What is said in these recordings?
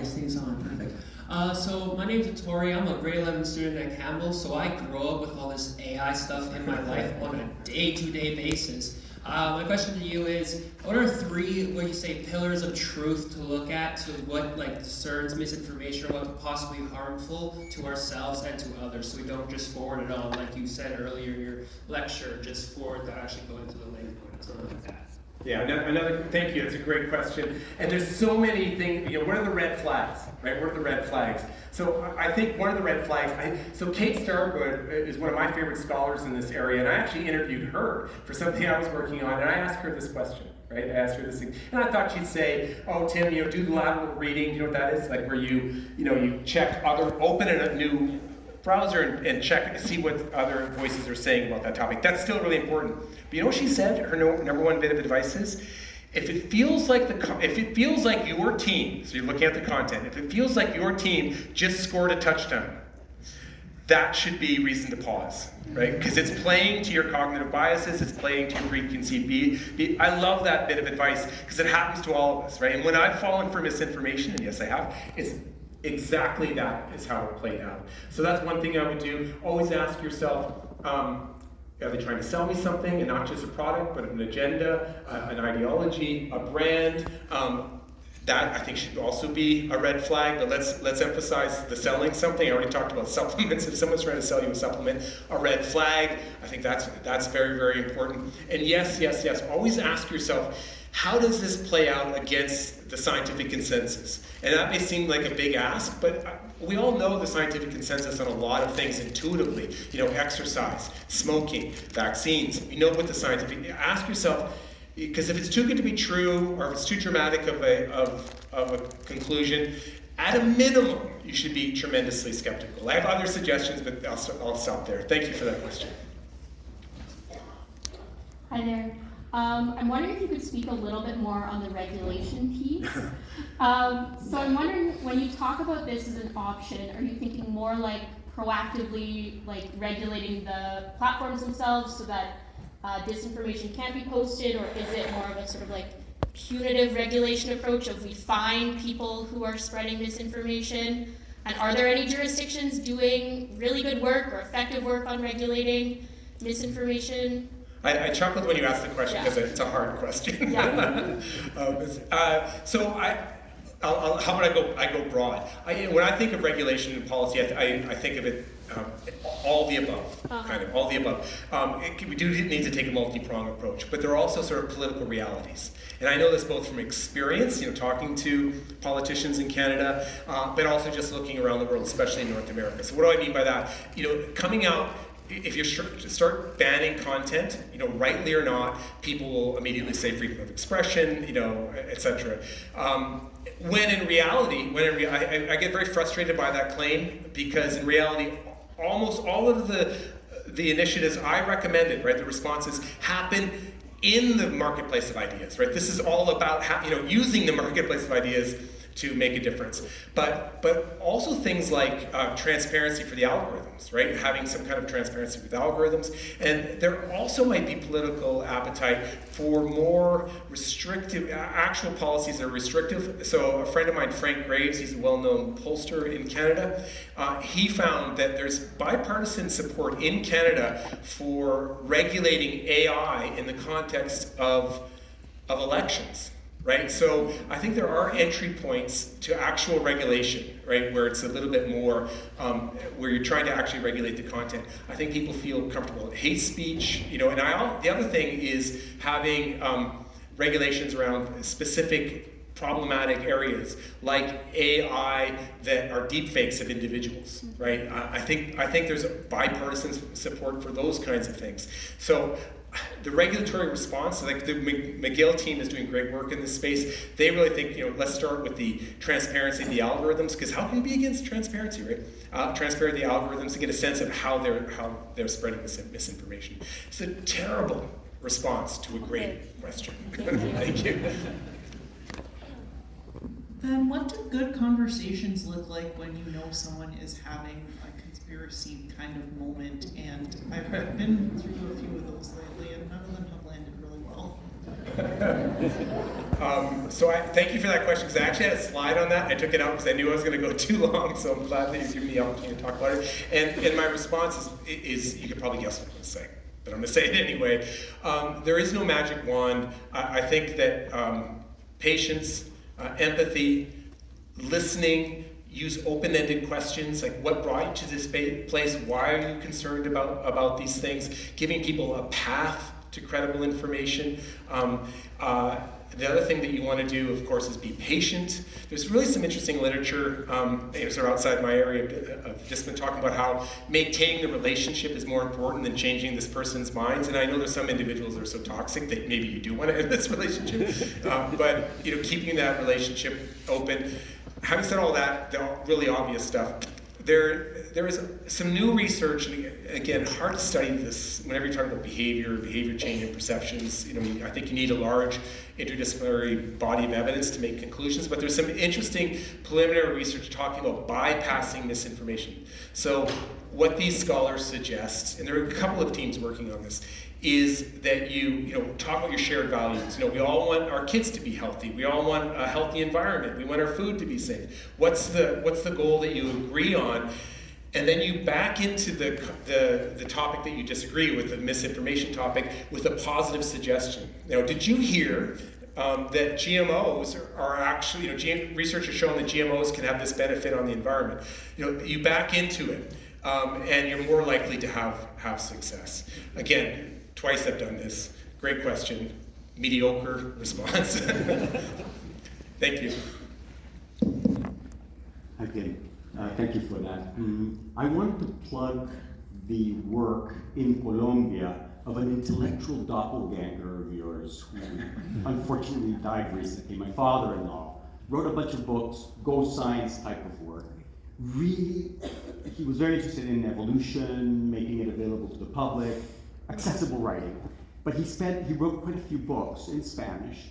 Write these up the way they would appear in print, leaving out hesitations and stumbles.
this thing's on, perfect. So my name's Tori, I'm a grade 11 student at Campbell, so I grew up with all this AI stuff in my life on a day-to-day basis. My question to you is, what are three, what you say, pillars of truth to look at to what discerns misinformation or what could possibly be harmful to ourselves and to others, so we don't just forward it on, like you said earlier in your lecture, just forward that actually go into the link or something like that? Yeah, thank you, it's a great question. And there's so many things, what are the red flags, right? What are the red flags? So I think one of the red flags, so Kate Starwood is one of my favorite scholars in this area, and I actually interviewed her for something I was working on, and I asked her this question, right? I asked her this thing, and I thought she'd say, oh, Tim, do the lateral reading, you know what that is? Like where you check open in a new browser and check, see what other voices are saying about that topic. That's still really important. But you know what she said? Her number one bit of advice is, if it feels like your team, so you're looking at the content, if it feels like your team just scored a touchdown, that should be reason to pause, right? Because it's playing to your cognitive biases, it's playing to your preconceived I love that bit of advice because it happens to all of us, right? And when I've fallen for misinformation, and yes I have, it's exactly that is how it played out. So that's one thing I would do. Always ask yourself, are they trying to sell me something, and not just a product, but an agenda, an ideology, a brand? That I think should also be a red flag, but let's emphasize the selling something. I already talked about supplements. If someone's trying to sell you a supplement, a red flag, I think that's very, very important. And yes, always ask yourself, how does this play out against the scientific consensus? And that may seem like a big ask, but we all know the scientific consensus on a lot of things intuitively. Exercise, smoking, vaccines. You know what the scientific. Ask yourself, because if it's too good to be true, or if it's too dramatic of a conclusion, at a minimum, you should be tremendously skeptical. I have other suggestions, but I'll stop there. Thank you for that question. Hi there. I'm wondering if you could speak a little bit more on the regulation piece. So I'm wondering, when you talk about this as an option, are you thinking more like proactively, like regulating the platforms themselves so that disinformation can't be posted, or is it more of a sort of like punitive regulation approach of we fine people who are spreading misinformation? And are there any jurisdictions doing really good work or effective work on regulating misinformation? I chuckled when you asked the question because it's a hard question. Yeah. How about I go broad? When I think of regulation and policy, I think of it all the above, kind of all the above. We do need to take a multi-pronged approach, but there are also sort of political realities. And I know this both from experience, talking to politicians in Canada, but also just looking around the world, especially in North America. So what do I mean by that? Coming out, if you start banning content, rightly or not, people will immediately say freedom of expression, etc. When in reality, I get very frustrated by that claim, because in reality, almost all of the initiatives I recommended, right, the responses happen in the marketplace of ideas, right? This is all about using the marketplace of ideas to make a difference. But also things like transparency for the algorithms, right? Having some kind of transparency with algorithms. And there also might be political appetite for more restrictive, actual policies that are restrictive. So a friend of mine, Frank Graves, he's a well-known pollster in Canada, he found that there's bipartisan support in Canada for regulating AI in the context of elections. Right, so I think there are entry points to actual regulation, right, where it's a little bit more, where you're trying to actually regulate the content. I think people feel comfortable. Hate speech, and the other thing is having regulations around specific problematic areas like AI that are deepfakes of individuals, right? I think there's bipartisan support for those kinds of things. So the regulatory response, like the McGill team is doing great work in this space. They really think, let's start with the transparency of the algorithms, because how can you be against transparency, right? Transparent the algorithms to get a sense of how they're spreading this misinformation. It's a terrible response to a great question. Thank you. Then what do good conversations look like when you know someone is having a conspiracy kind of moment? And I've been through a few of those lately, and none of them have landed really well. So thank you for that question, because I actually had a slide on that. I took it out because I knew I was going to go too long, so I'm glad that you're giving me the opportunity to talk about it. And my response is you could probably guess what I'm going to say, but I'm going to say it anyway. There is no magic wand. I think that patience, empathy, listening, use open-ended questions like what brought you to this place, why are you concerned about these things, giving people a path to credible information. The other thing that you want to do, of course, is be patient. There's really some interesting literature, sort of outside my area of discipline, talking about how maintaining the relationship is more important than changing this person's minds. And I know there's some individuals that are so toxic that maybe you do want to end this relationship, but keeping that relationship open. Having said all that, the really obvious stuff, there is some new research, and again, hard to study this whenever you're talking about behavior change and perceptions. I think you need a large interdisciplinary body of evidence to make conclusions, but there's some interesting preliminary research talking about bypassing misinformation. So what these scholars suggest, and there are a couple of teams working on this, is that you talk about your shared values. We all want our kids to be healthy. We all want a healthy environment. We want our food to be safe. What's the goal that you agree on? And then you back into the topic that you disagree with, the misinformation topic, with a positive suggestion. Did you hear that GMOs are actually, research has shown that GMOs can have this benefit on the environment? You back into it, and you're more likely to have success. Again, twice I've done this. Great question. Mediocre response. Thank you. Again, thank you for that. I want to plug the work in Colombia of an intellectual doppelganger of yours who unfortunately died recently. My father-in-law wrote a bunch of books, go science type of work. Really, he was very interested in evolution, making it available to the public, accessible writing. But he wrote quite a few books in Spanish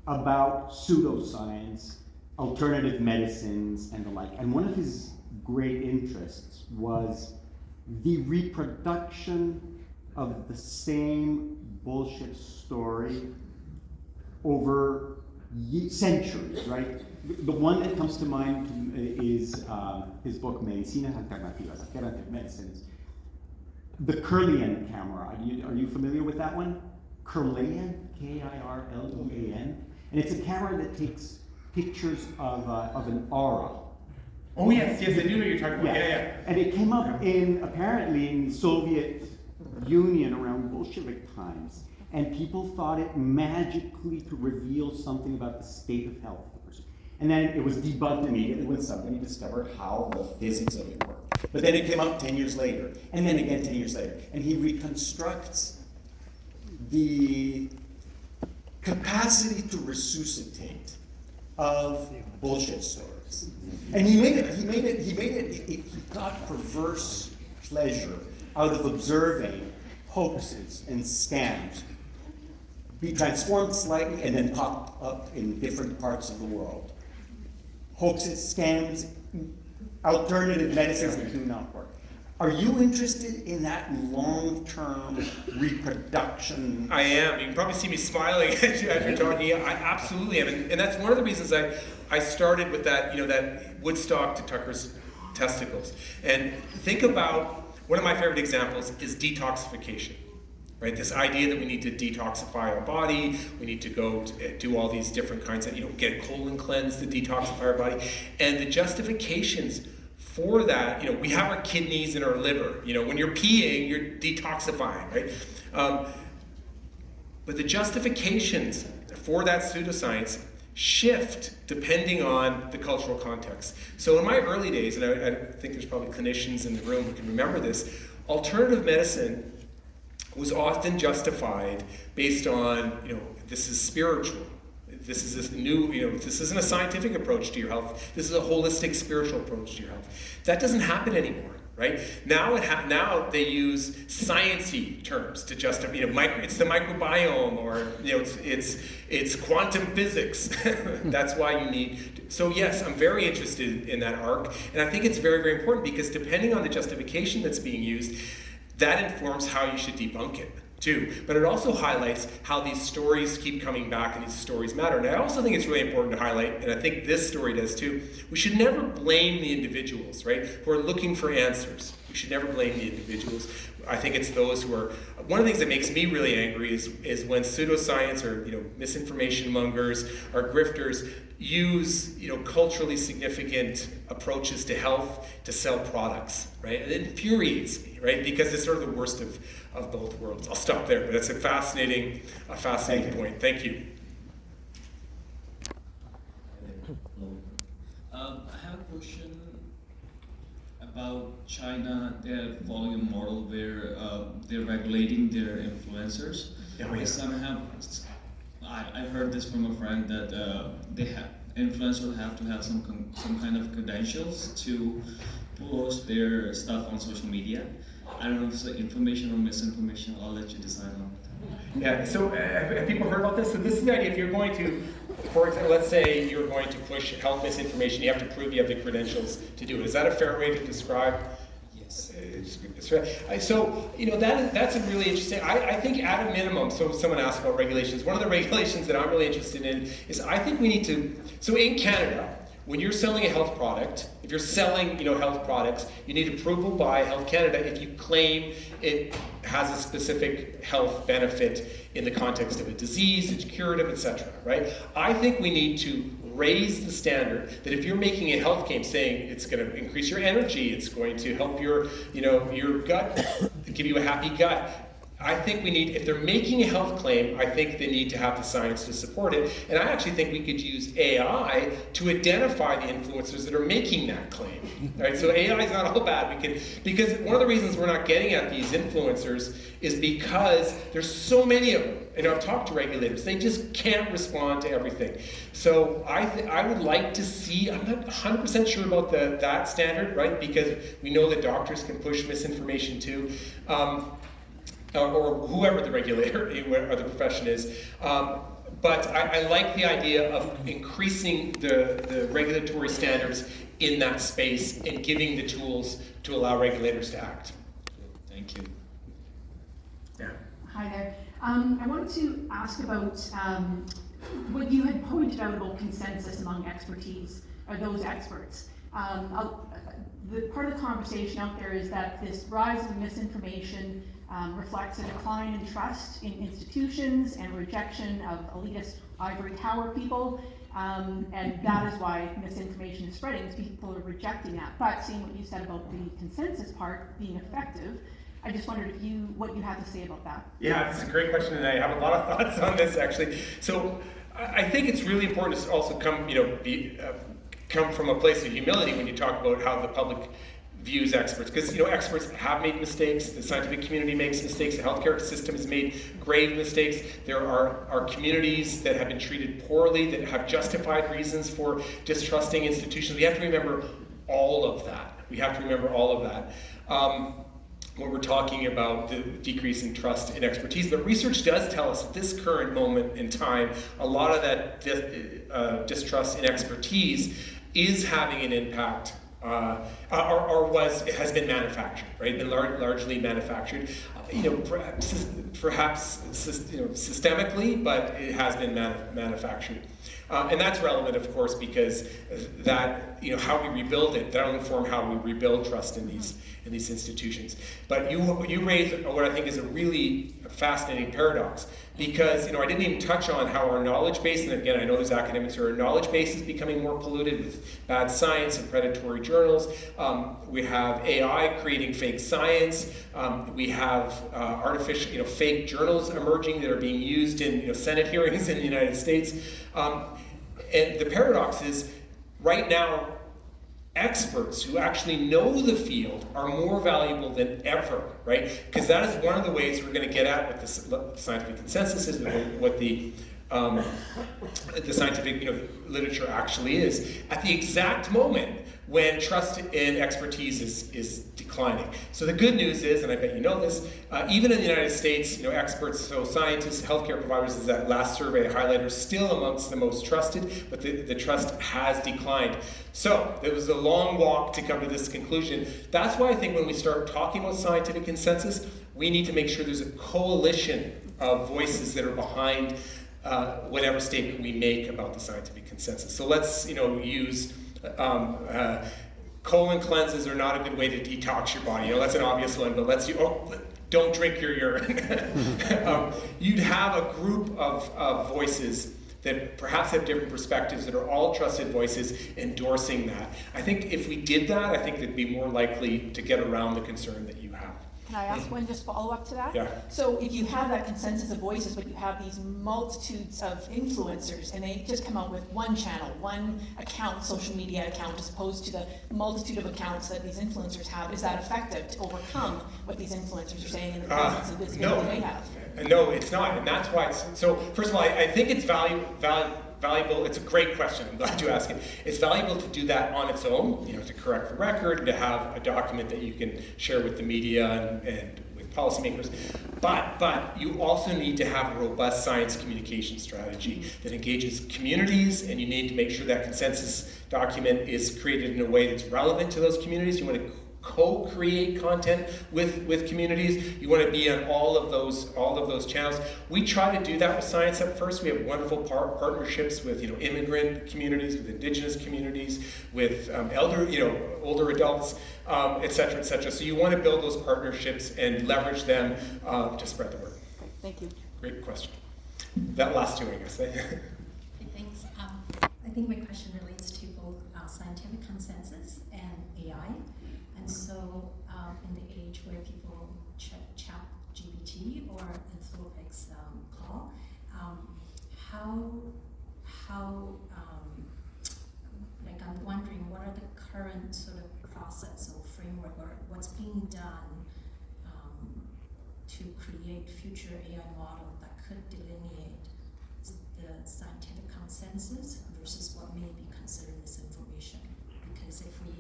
about pseudoscience, alternative medicines, and the like. And one of his great interests was the reproduction of the same bullshit story over centuries, right? The one that comes to mind is his book, Medicinas Alternativas, Alternative Medicines. The Kirlian camera, are you familiar with that one? Kirlian, K-I-R-L-E-A-N. And it's a camera that takes pictures of an aura. Oh yes, I do know what you're talking about. Yeah. And it came up apparently in the Soviet Union around Bolshevik times. And people thought it magically could reveal something about the state of health of the person. And then it was debunked immediately when somebody discovered how the physics of it worked. But then it came up 10 years later, and then again 10 years later. And he reconstructs the capacity to resuscitate of bullshit stories. And he got perverse pleasure out of observing hoaxes and scams be transformed slightly and then pop up in different parts of the world. Hoaxes, scams, alternative medicines that do not work. Are you interested in that long-term reproduction? I am. You can probably see me smiling as you're talking. I absolutely am, and that's one of the reasons I started with that. That Woodstock to Tucker's testicles. And think about one of my favorite examples is detoxification. Right, this idea that we need to detoxify our body, we need to go do all these different kinds of, get a colon cleanse to detoxify our body, and the justifications for that, we have our kidneys and our liver. When you're peeing, you're detoxifying, right? But the justifications for that pseudoscience shift depending on the cultural context. So in my early days, and I think there's probably clinicians in the room who can remember this, alternative medicine was often justified based on, this is spiritual. This is this new, this isn't a scientific approach to your health. This is a holistic spiritual approach to your health. That doesn't happen anymore, right? Now now they use sciencey terms to justify, it's the microbiome, or it's quantum physics. That's why you need. So yes, I'm very interested in that arc, and I think it's very, very important because depending on the justification that's being used, that informs how you should debunk it. too. But it also highlights how these stories keep coming back and these stories matter. And I also think it's really important to highlight, and I think this story does too, we should never blame the individuals, right, who are looking for answers. We should never blame the individuals. I think it's those who are, one of the things that makes me really angry is when pseudoscience or misinformation mongers or grifters use culturally significant approaches to health to sell products, right? It infuriates me, right? Because it's sort of the worst of both worlds. I'll stop there, but it's a fascinating point. Thank you. I have a question about China. They're following a model where they're regulating their influencers. Oh, yeah. Somehow, I heard this from a friend that influencers have to have some kind of credentials to post their stuff on social media. I don't know if it's like information or misinformation. I'll let you decide on it. Yeah, so have people heard about this? So this is the idea. If you're going to, for example, let's say you're going to push health misinformation, you have to prove you have the credentials to do it. Is that a fair way to describe? Yes. So, that's a really interesting, I think at a minimum, so someone asked about regulations. One of the regulations that I'm really interested in is I think we need to, so in Canada, when you're selling a health product, if you're selling, health products, you need approval by Health Canada if you claim it has a specific health benefit in the context of a disease, it's curative, etc. Right? I think we need to raise the standard that if you're making a health claim saying it's going to increase your energy, it's going to help your gut, give you a happy gut. I think we need, if they're making a health claim, I think they need to have the science to support it. And I actually think we could use AI to identify the influencers that are making that claim. Right? So AI is not all bad. Because one of the reasons we're not getting at these influencers is because there's so many of them. And I've talked to regulators, they just can't respond to everything. So I would like to see, I'm not 100% sure about that standard, right? Because we know that doctors can push misinformation too. Or whoever the regulator or the profession is. But I like the idea of increasing the regulatory standards in that space and giving the tools to allow regulators to act. Thank you. Yeah. Hi there. I wanted to ask about what you had pointed out about consensus among expertise, or those experts. The part of the conversation out there is that this rise of misinformation reflects a decline in trust in institutions and rejection of elitist ivory tower people, and that is why misinformation is spreading, because people are rejecting that. But seeing what you said about the consensus part being effective, I just wondered what you had to say about that. Yeah, it's a great question, and I have a lot of thoughts on this actually. So I think it's really important to also come from a place of humility when you talk about how the public views experts, because experts have made mistakes, the scientific community makes mistakes, the healthcare system has made grave mistakes, there are communities that have been treated poorly, that have justified reasons for distrusting institutions. We have to remember all of that. When we're talking about the decrease in trust in expertise. But research does tell us at this current moment in time, a lot of that distrust in expertise is having an impact has been manufactured, right? Been largely manufactured, perhaps systemically, but it has been manufactured, and that's relevant, of course, because that how we rebuild it, that'll inform how we rebuild trust in these institutions. But you raised what I think is a really fascinating paradox, because I didn't even touch on how our knowledge base, and again I know there's academics who our knowledge base is becoming more polluted with bad science and predatory journals. We have AI creating fake science. We have artificial, fake journals emerging that are being used in Senate hearings in the United States. And the paradox is, right now, experts who actually know the field are more valuable than ever, right? Because that is one of the ways we're going to get at what the scientific consensus is, what the scientific literature actually is, at the exact moment when trust in expertise is declining. So the good news is, and I bet you know this, even in the United States, experts, so scientists, healthcare providers, as that last survey highlighted, are still amongst the most trusted, but the trust has declined. So it was a long walk to come to this conclusion. That's why I think when we start talking about scientific consensus, we need to make sure there's a coalition of voices that are behind whatever statement we make about the scientific consensus. So let's, use colon cleanses are not a good way to detox your body. That's an obvious one, but don't drink your urine. You'd have a group of voices that perhaps have different perspectives that are all trusted voices endorsing that. I think if we did that, I think it'd be more likely to get around the concern that you have. Can I ask one just follow up to that? Yeah. So if you have that consensus of voices, but you have these multitudes of influencers, and they just come out with one channel, one account, social media account, as opposed to the multitude of accounts that these influencers have, is that effective to overcome what these influencers are saying in the presence of visibility they have? No, it's not, and that's why. So first of all, I think it's valuable. It's a great question. I'm glad you asked it. It's valuable to do that on its own, to correct the record, to have a document that you can share with the media and with policymakers. But you also need to have a robust science communication strategy that engages communities, and you need to make sure that consensus document is created in a way that's relevant to those communities. You want to co-create content with communities. You want to be on all of those channels. We try to do that with Science Up First. We have wonderful partnerships with immigrant communities, with Indigenous communities, with older adults, et cetera, et cetera. So you want to build those partnerships and leverage them to spread the word. Thank you. Great question. That last two, I guess. Okay, thanks. I think my question relates to both scientific consensus and AI. And so, in the age where people chat GPT or Anthropic's call, I'm wondering what are the current sort of process or framework or what's being done to create future AI model that could delineate the scientific consensus versus what may be considered misinformation. Because if we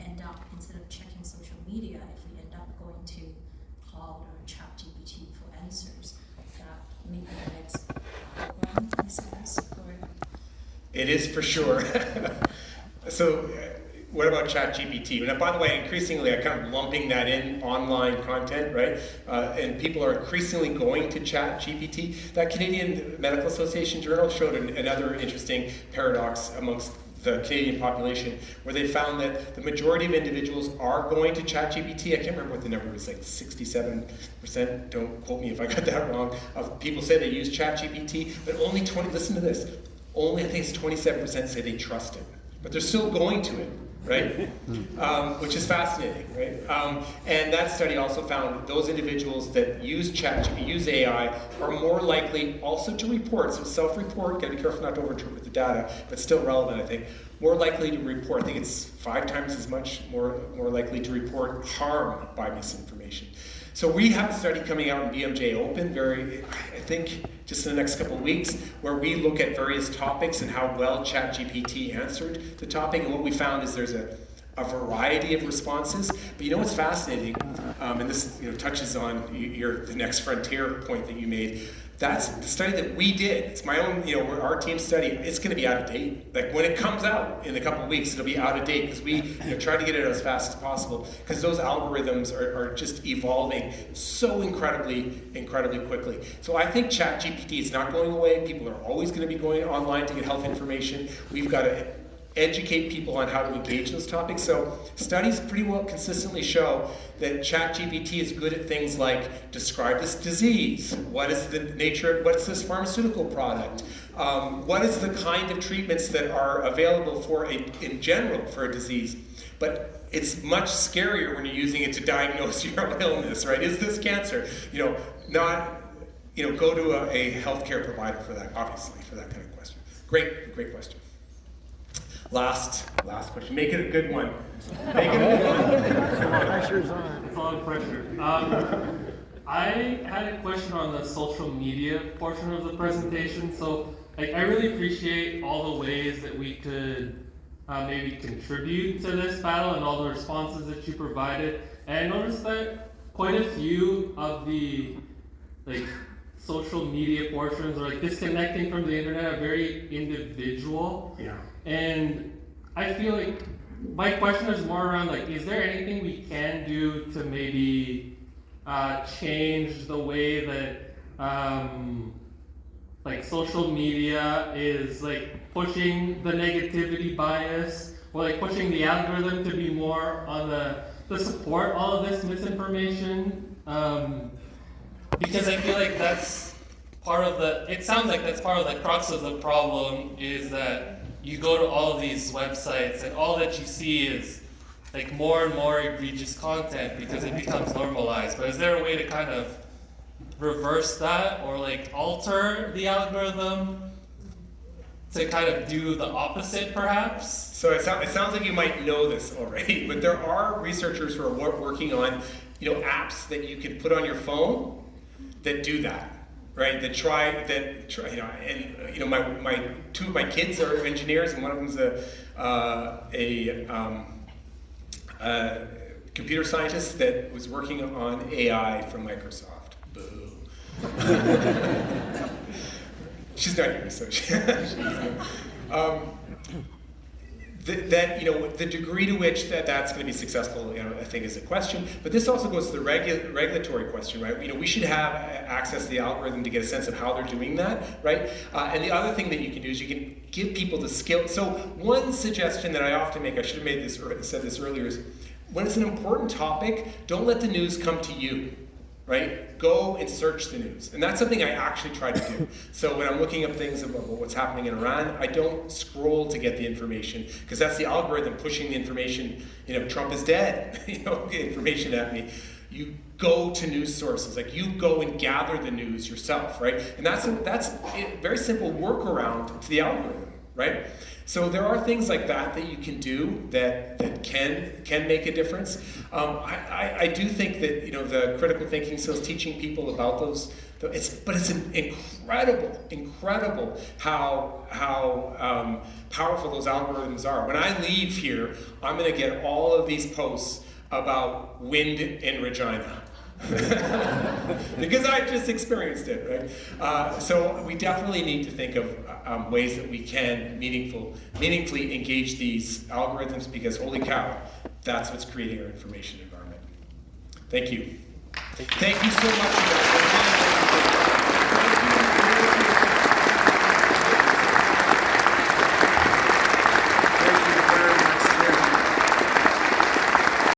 end up, instead of checking social media, if we end up going to Claude or ChatGPT for answers, that maybe the next background concerns or... It is for sure. So, what about ChatGPT? And by the way, increasingly, I'm kind of lumping that in online content, right? And people are increasingly going to ChatGPT. That Canadian Medical Association journal showed another interesting paradox amongst the Canadian population, where they found that the majority of individuals are going to ChatGPT. I can't remember what the number is, like 67%, don't quote me if I got that wrong, of people say they use ChatGPT, but only listen to this, only I think it's 27% say they trust it, but they're still going to it, right? Which is fascinating, right? And that study also found that those individuals that use ChatGPT, use AI, are more likely also to report, so self-report, gotta be careful not to overinterpret the data, but still relevant, I think, more likely to report, I think it's 5 times as much more likely to report harm by misinformation. So we have a study coming out in BMJ Open, I think just in the next couple of weeks, where we look at various topics and how well ChatGPT answered the topic. And what we found is there's a variety of responses. But what's fascinating, and this touches on the next frontier point that you made. That's the study that we did. It's my own, our team study. It's going to be out of date. Like when it comes out in a couple of weeks, it'll be out of date because we try to get it as fast as possible because those algorithms are just evolving so incredibly quickly. So I think ChatGPT is not going away. People are always going to be going online to get health information. We've got to educate people on how to engage those topics. So studies pretty well consistently show that ChatGPT is good at things like describe this disease, what is the nature, what's this pharmaceutical product, what is the kind of treatments that are available in general for a disease. But it's much scarier when you're using it to diagnose your own illness, right? Is this cancer? Not go to a healthcare provider for that, obviously, for that kind of question. Great question. Last question. Make it a good one. Make it a good one. Pressure's on. It's a lot of pressure. I had a question on the social media portion of the presentation. So, I really appreciate all the ways that we could maybe contribute to this battle and all the responses that you provided. And I noticed that quite a few of the social media portions or disconnecting from the internet are very individual. Yeah. And I feel like my question is more around is there anything we can do to maybe change the way that like social media is like pushing the negativity bias, or like pushing the algorithm to be more on the support all of this misinformation? Because I feel like that's part of it sounds like that's part of the crux of the problem, is that you go to all of these websites and all that you see is like more and more egregious content because it becomes normalized. But is there a way to kind of reverse that, or like alter the algorithm to kind of do the opposite, perhaps? So it sounds like you might know this already, but there are researchers who are working on, apps that you can put on your phone that do that, right? That try, and my two of my kids are engineers, and one of them's a computer scientist that was working on AI from Microsoft. Boo. She's not here, so the degree to which that's going to be successful, I think is a question. But this also goes to the regulatory question, right? We should have access to the algorithm to get a sense of how they're doing that, right? And the other thing that you can do is you can give people the skill. So one suggestion that I often make, I should have said this earlier, is when it's an important topic, don't let the news come to you. Right? Go and search the news. And that's something I actually try to do. So when I'm looking up things about what's happening in Iran, I don't scroll to get the information, because that's the algorithm pushing the information, Trump is dead, information at me. You go to news sources, like you go and gather the news yourself, right? And that's a very simple workaround to the algorithm, right? So there are things like that you can do that can make a difference. I do think that the critical thinking skills, teaching people about those, it's an incredible how powerful those algorithms are. When I leave here, I'm going to get all of these posts about wind in Regina. Because I've just experienced it, right? So we definitely need to think of ways that we can meaningfully engage these algorithms, because holy cow, that's what's creating our information environment. Thank you. Thank you so much.